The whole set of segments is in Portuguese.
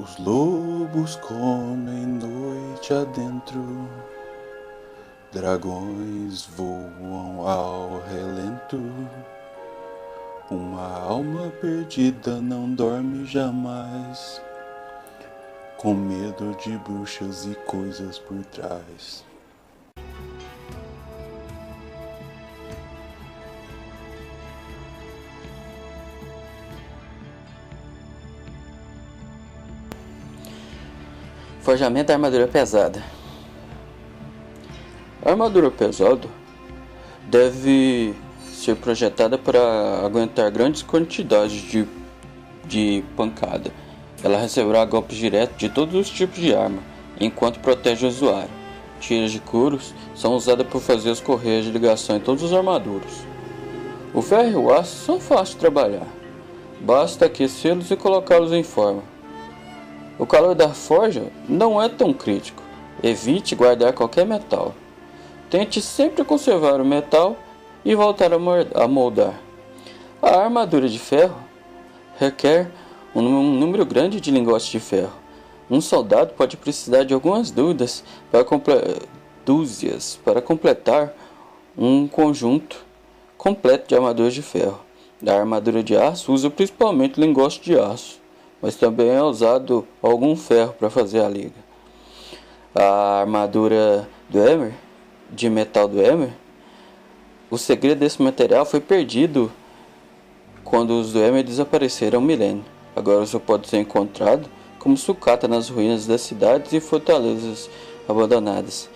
Os lobos comem noite adentro, dragões voam ao relento. Uma alma perdida não dorme jamais, com medo de bruxas e coisas por trás. Forjamento da armadura pesada. A armadura pesada deve ser projetada para aguentar grandes quantidades de pancada. Ela receberá golpes diretos de todos os tipos de arma, enquanto protege o usuário. Tiras de couros são usadas para fazer as correias de ligação em todas as armaduras. O ferro e o aço são fáceis de trabalhar. Basta aquecê-los e colocá-los em forma. O calor da forja não é tão crítico. Evite guardar qualquer metal. Tente sempre conservar o metal e voltar a moldar. A armadura de ferro requer um número grande de lingotes de ferro. Um soldado pode precisar de algumas dúzias para completar um conjunto completo de armaduras de ferro. A armadura de aço usa principalmente lingotes de aço, mas também é usado algum ferro para fazer a liga. A armadura do Emmer, de metal do Emmer, o segredo desse material foi perdido quando os do Emmer desapareceram há um milênio. Agora só pode ser encontrado como sucata nas ruínas das cidades e fortalezas abandonadas.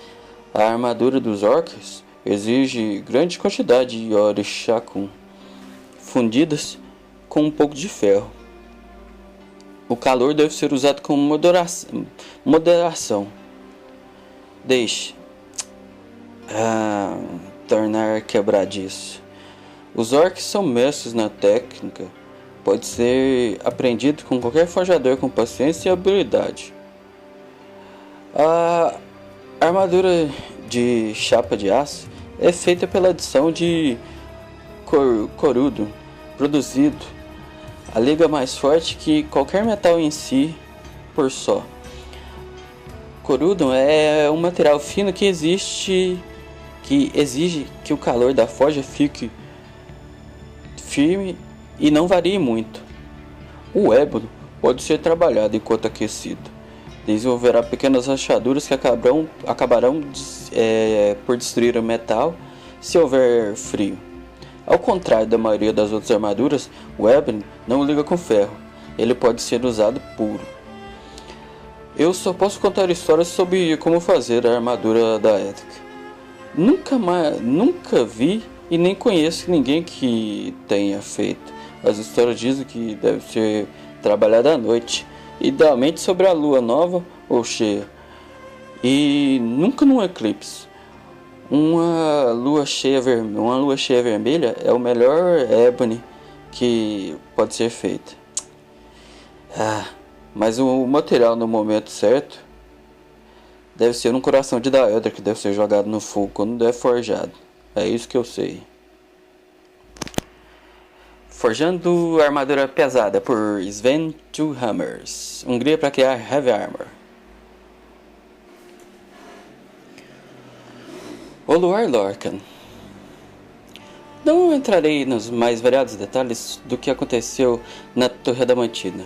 A armadura dos orcs exige grande quantidade de orixacum fundidas com um pouco de ferro. O calor deve ser usado com moderação. Deixe tornar quebradiço. Os orcs são mestres na técnica. Pode ser aprendido com qualquer forjador com paciência e habilidade. A armadura de chapa de aço é feita pela adição de corudo produzido. A liga mais forte que qualquer metal em si por só. Corundum é um material fino que exige que o calor da forja fique firme e não varie muito. O ébano pode ser trabalhado enquanto aquecido. Desenvolverá pequenas rachaduras que acabarão por destruir o metal se houver frio. Ao contrário da maioria das outras armaduras, o ébano não liga com ferro. Ele pode ser usado puro. Eu só posso contar histórias sobre como fazer a armadura da Edric. Nunca vi e nem conheço ninguém que tenha feito. As histórias dizem que deve ser trabalhada à noite, idealmente sobre a lua nova ou cheia, e nunca num eclipse. Uma lua cheia vermelha é o melhor ébano que pode ser feito. Mas o material no momento certo deve ser um coração de Daedra que deve ser jogado no fogo quando é forjado. É isso que eu sei. Forjando armadura pesada por Sven Two-Hammers. Hungria para criar Heavy Armor. Oluar Lorkhan. Não entrarei nos mais variados detalhes do que aconteceu na Torre Adamantina.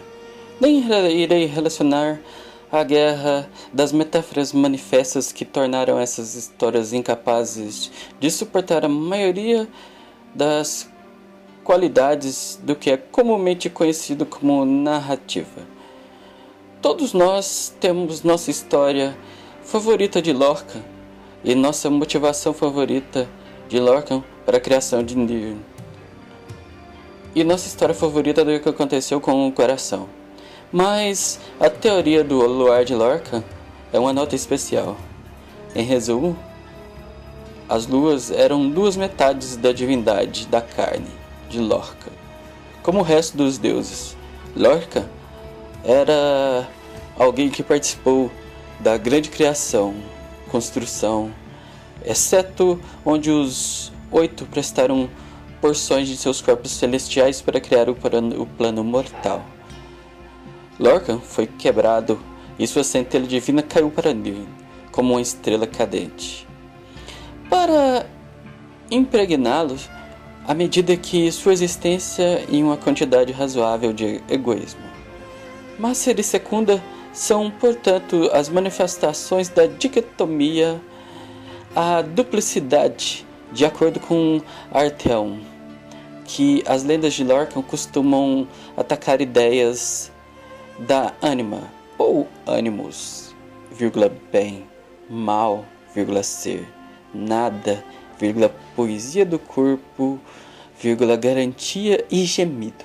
Nem irei relacionar a guerra das metáforas manifestas que tornaram essas histórias incapazes de suportar a maioria das qualidades do que é comumente conhecido como narrativa. Todos nós temos nossa história favorita de Lorkhan e nossa motivação favorita de Lorkhan para a criação de Nirn. E nossa história favorita do que aconteceu com o coração. Mas a teoria do Oluar de Lorkhan é uma nota especial. Em resumo, as luas eram duas metades da divindade da carne de Lorkhan. Como o resto dos deuses, Lorkhan era alguém que participou da grande criação, construção, exceto onde os 8 prestaram porções de seus corpos celestiais para criar o plano mortal. Lorcan foi quebrado e sua centelha divina caiu para Nirn, como uma estrela cadente, para impregná-lo à medida que sua existência em uma quantidade razoável de egoísmo. Macer e Secunda são, portanto, as manifestações da dicotomia, a duplicidade, de acordo com Arteon, que as lendas de Lorcan costumam atacar ideias da ânima, ou animus, bem, mal, ser, nada, poesia do corpo, garantia e gemido,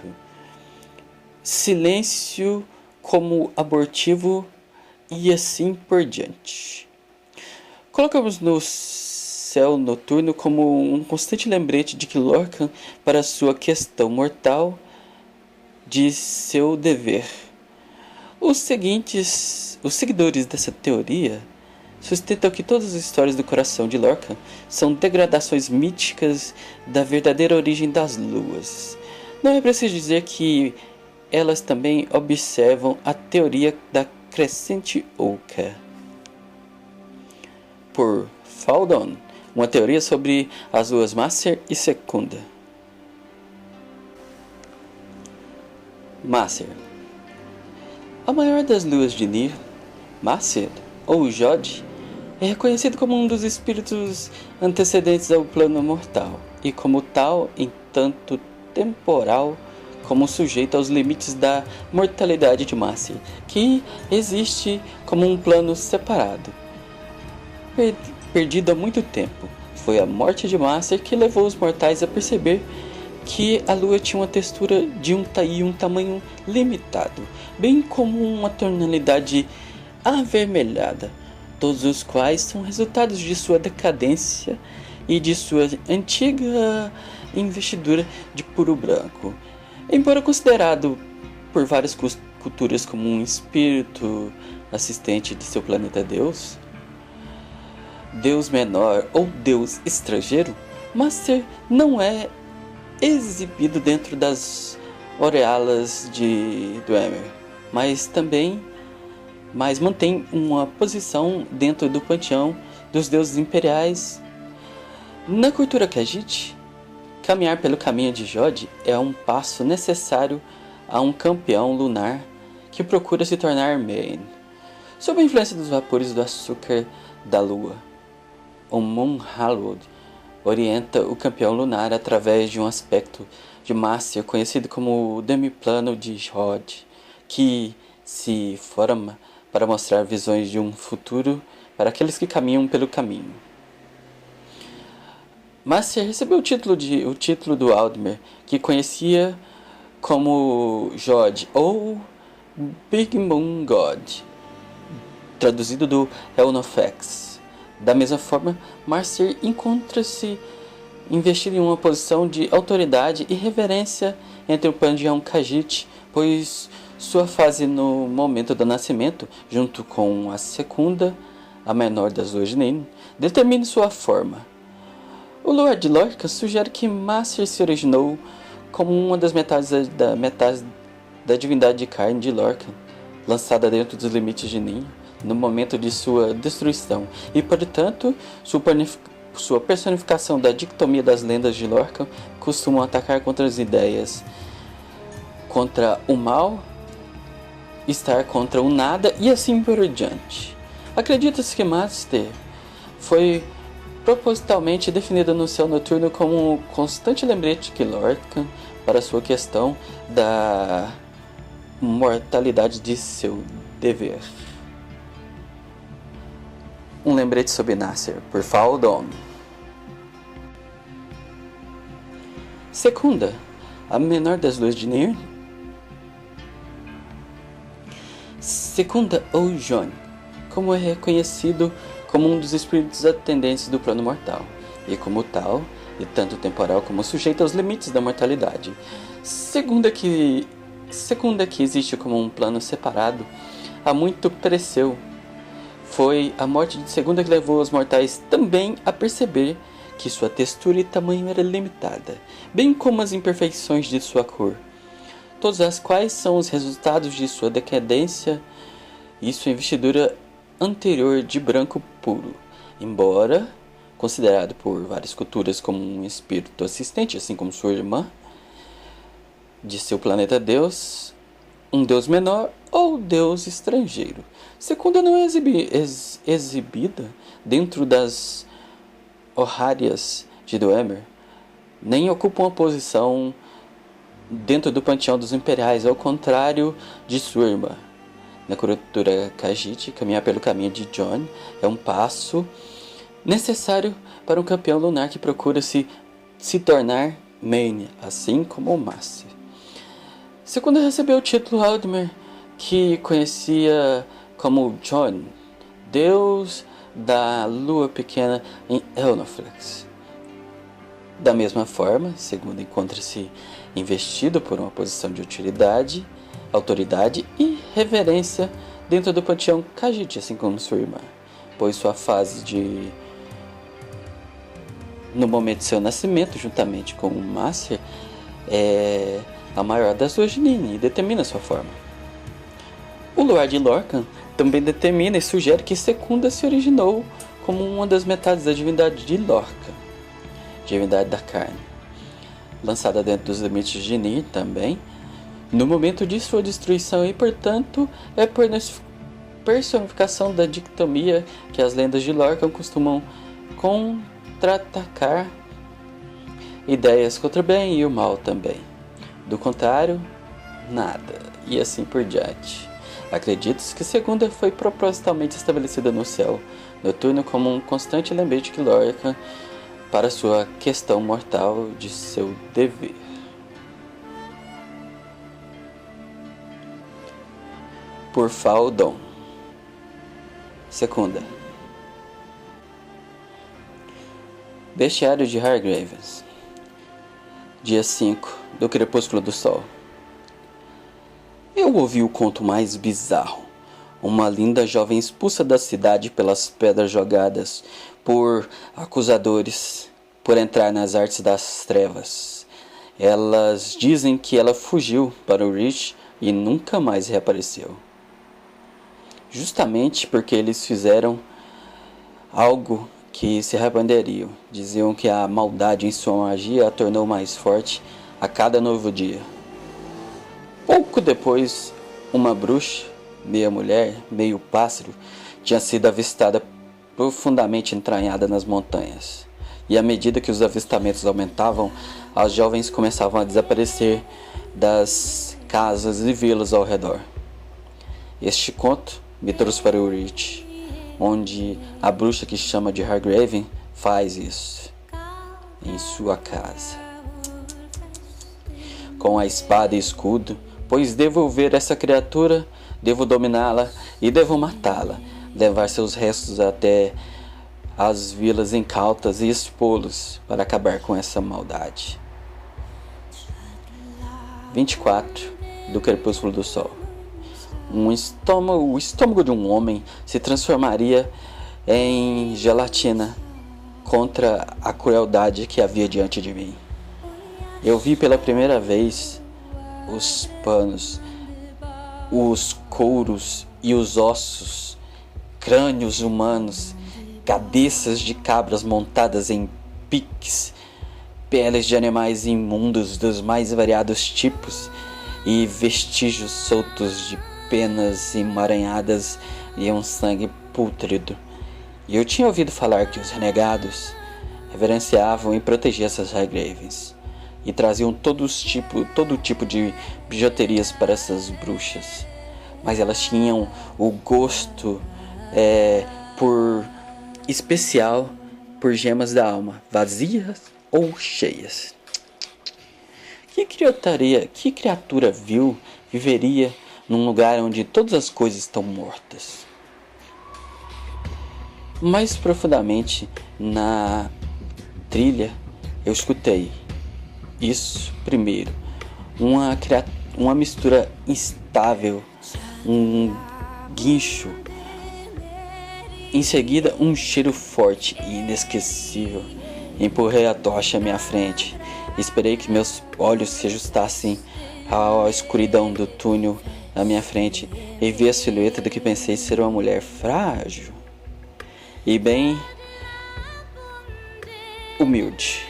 silêncio como abortivo e assim por diante. Colocamos no céu noturno como um constante lembrete de que Lorcan, para sua questão mortal, de seu dever. Os seguidores dessa teoria sustentam que todas as histórias do coração de Lorcan são degradações míticas da verdadeira origem das luas. Não é preciso dizer que elas também observam a teoria da crescente oca. Por Faldon, uma teoria sobre as luas Macer e Secunda. Macer. A maior das luas de Nir, Macer, ou Jod, é reconhecido como um dos espíritos antecedentes ao plano mortal, e como tal, em tanto temporal, como sujeito aos limites da mortalidade de Macer, que existe como um plano separado, perdido há muito tempo. Foi a morte de Macer que levou os mortais a perceber que a lua tinha uma textura de um tamanho limitado, bem como uma tonalidade avermelhada, todos os quais são resultados de sua decadência e de sua antiga investidura de puro branco. Embora considerado por várias culturas como um espírito assistente de seu planeta Deus, Deus menor ou Deus estrangeiro, Macer não é exibido dentro das Orealas de Dwemer, mas mantém uma posição dentro do panteão dos deuses imperiais. Na cultura Khajiit, caminhar pelo caminho de Jod é um passo necessário a um campeão lunar que procura se tornar Main. Sob a influência dos vapores do açúcar da lua, o Munhalud orienta o campeão lunar através de um aspecto de Macer conhecido como o demiplano de Jod, que se forma para mostrar visões de um futuro para aqueles que caminham pelo caminho. Macer recebeu o título do Aldmer, que conhecia como Jod ou Big Moon God, traduzido do Elnofex. Da mesma forma, Macer encontra-se investido em uma posição de autoridade e reverência entre o panteão Khajiit, pois sua fase no momento do nascimento, junto com a Secunda, a menor das luas de Nin, determina sua forma. O Lord Lorcan sugere que Macer se originou como uma das metades da divindade de carne de Lorcan, lançada dentro dos limites de Nin, no momento de sua destruição, e, portanto, sua personificação da dicotomia das lendas de Lorcan costumam atacar contra as ideias, contra o mal, estar contra o nada e assim por diante. Acredita-se que Macer foi propositalmente definida no céu noturno como um constante lembrete que Lorcan, para sua questão da mortalidade de seu dever. Um lembrete sobre Macer, por Faldon. Secunda, a menor das luas de Nir. Secunda ou Jon, como é reconhecido como um dos espíritos atendentes do plano mortal, e como tal, e tanto temporal como sujeito aos limites da mortalidade. Segunda que existe como um plano separado, há muito pereceu. Foi a morte de Segunda que levou os mortais também a perceber que sua textura e tamanho era limitada, bem como as imperfeições de sua cor. todas as quais são os resultados de sua decadência e sua investidura anterior de branco puro, embora considerado por várias culturas como um espírito assistente, assim como sua irmã, de seu planeta Deus, um deus menor ou deus estrangeiro. Secunda não é exibida dentro das Horrárias de Dwemer, nem ocupa uma posição dentro do panteão dos imperiais, ao contrário de sua irmã. Na cultura Khajiit, caminhar pelo caminho de Jon é um passo necessário para um campeão lunar que procura se tornar Main, assim como o Massi. Segundo recebeu o título Aldmer, que conhecia como Jon, deus da lua pequena em Elnoflex. Da mesma forma, segundo encontra-se investido por uma posição de autoridade e reverência dentro do panteão Khajiit, assim como sua irmã, pois sua fase no momento de seu nascimento, juntamente com o Master, é a maior das duas de Nin e determina sua forma. O Luar de Lorkhan também determina e sugere que Secunda se originou como uma das metades da divindade de Lorkhan, divindade da carne, lançada dentro dos limites de Nin também, no momento de sua destruição e, portanto, é por personificação da dicotomia que as lendas de Lorkhan costumam contra-atacar ideias contra o bem e o mal também. Do contrário, nada, e assim por diante. Acredita-se que Segunda foi propositalmente estabelecida no céu noturno como um constante lembrete de Lorkhan para sua questão mortal de seu dever. Por Faldon. Secunda. Bestiário de Hargravens. Dia 5 do Crepúsculo do Sol. Eu ouvi o conto mais bizarro. Uma linda jovem expulsa da cidade pelas pedras jogadas por acusadores por entrar nas artes das trevas. Elas dizem que ela fugiu para o Reach e nunca mais reapareceu. Justamente porque eles fizeram algo que se arrependeriam. Diziam que a maldade em sua magia a tornou mais forte a cada novo dia. Pouco depois, uma bruxa, meia mulher, meio pássaro, tinha sido avistada profundamente entranhada nas montanhas. E à medida que os avistamentos aumentavam, as jovens começavam a desaparecer das casas e vilas ao redor. Este conto me trouxe para o Reach, onde a bruxa que chama de Hargraven faz isso, em sua casa. Com a espada e escudo, pois devo ver essa criatura, devo dominá-la e devo matá-la, levar seus restos até as vilas incautas e expô-los para acabar com essa maldade. 24 do Crepúsculo do Sol. O estômago de um homem se transformaria em gelatina contra a crueldade que havia diante de mim. Eu vi pela primeira vez os panos, os couros e os ossos, crânios humanos, cabeças de cabras montadas em piques, peles de animais imundos dos mais variados tipos e vestígios soltos de penas emaranhadas e um sangue pútrido. E eu tinha ouvido falar que os renegados reverenciavam e protegiam essas Hargravens e traziam todo tipo de bijuterias para essas bruxas, mas elas tinham o gosto especial por gemas da alma, vazias ou cheias. Que criatura viveria num lugar onde todas as coisas estão mortas? Mais profundamente na trilha, eu escutei isso primeiro, uma mistura instável, um guincho. Em seguida, um cheiro forte e inesquecível. Empurrei a tocha à minha frente. Esperei que meus olhos se ajustassem à escuridão do túnel à minha frente e vi a silhueta do que pensei ser uma mulher frágil e bem humilde.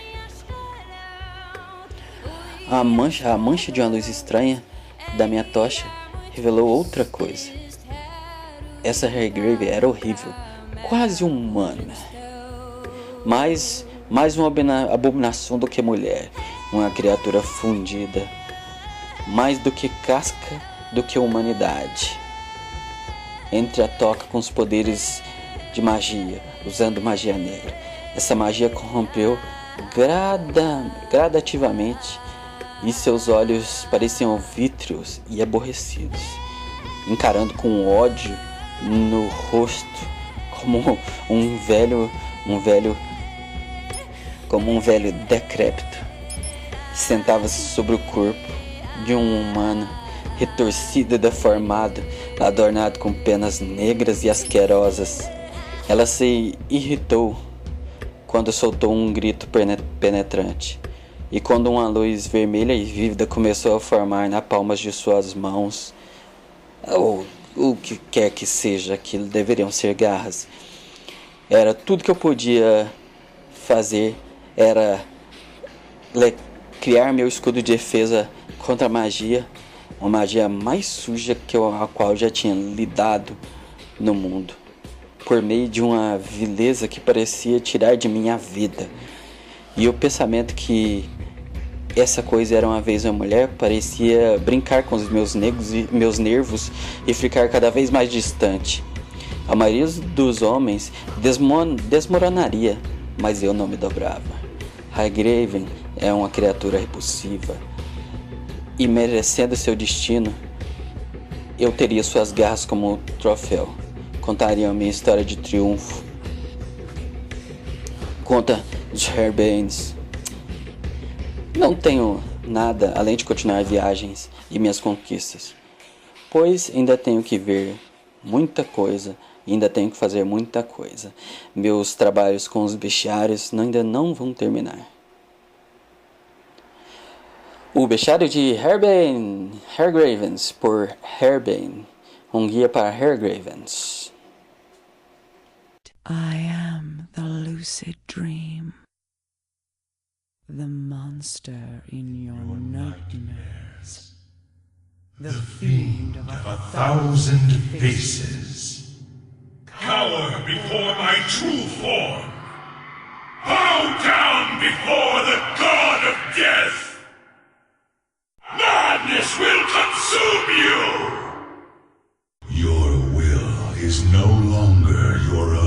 A mancha de uma luz estranha da minha tocha revelou outra coisa. Essa Hargrave era horrível, quase humana. Mais uma abominação do que mulher, uma criatura fundida, mais do que casca, do que humanidade. Entre a toca com os poderes de magia, usando magia negra. Essa magia corrompeu gradativamente e seus olhos pareciam vítreos e aborrecidos, encarando com ódio no rosto como um velho decrépito. Sentava-se sobre o corpo de um humano retorcido e deformado, adornado com penas negras e asquerosas. Ela se irritou quando soltou um grito penetrante, e quando uma luz vermelha e vívida começou a formar na palmas de suas mãos, ou o que quer que seja aquilo, deveriam ser garras. Era tudo que eu podia fazer, era criar meu escudo de defesa contra a magia, uma magia mais suja a qual eu já tinha lidado no mundo, por meio de uma vileza que parecia tirar de mim a vida. E o pensamento que essa coisa era uma vez uma mulher parecia brincar com os meus nervos e ficar cada vez mais distante. A maioria dos homens desmoronaria, mas eu não me dobrava. Highgraven é uma criatura repulsiva, e merecendo seu destino, eu teria suas garras como troféu. Contaria a minha história de triunfo. Conta os Herbanes. Não tenho nada além de continuar viagens e minhas conquistas, pois ainda tenho que ver muita coisa, ainda tenho que fazer muita coisa. Meus trabalhos com os bestiários ainda não vão terminar. O bestiário de Hairgravens, por Herbane, um guia para Hairgravens. I am the lucid dream, the monster in your nightmares, the fiend of a thousand faces. Cower before my true form! Bow down before the god of death! Madness will consume you! Your will is no longer your own.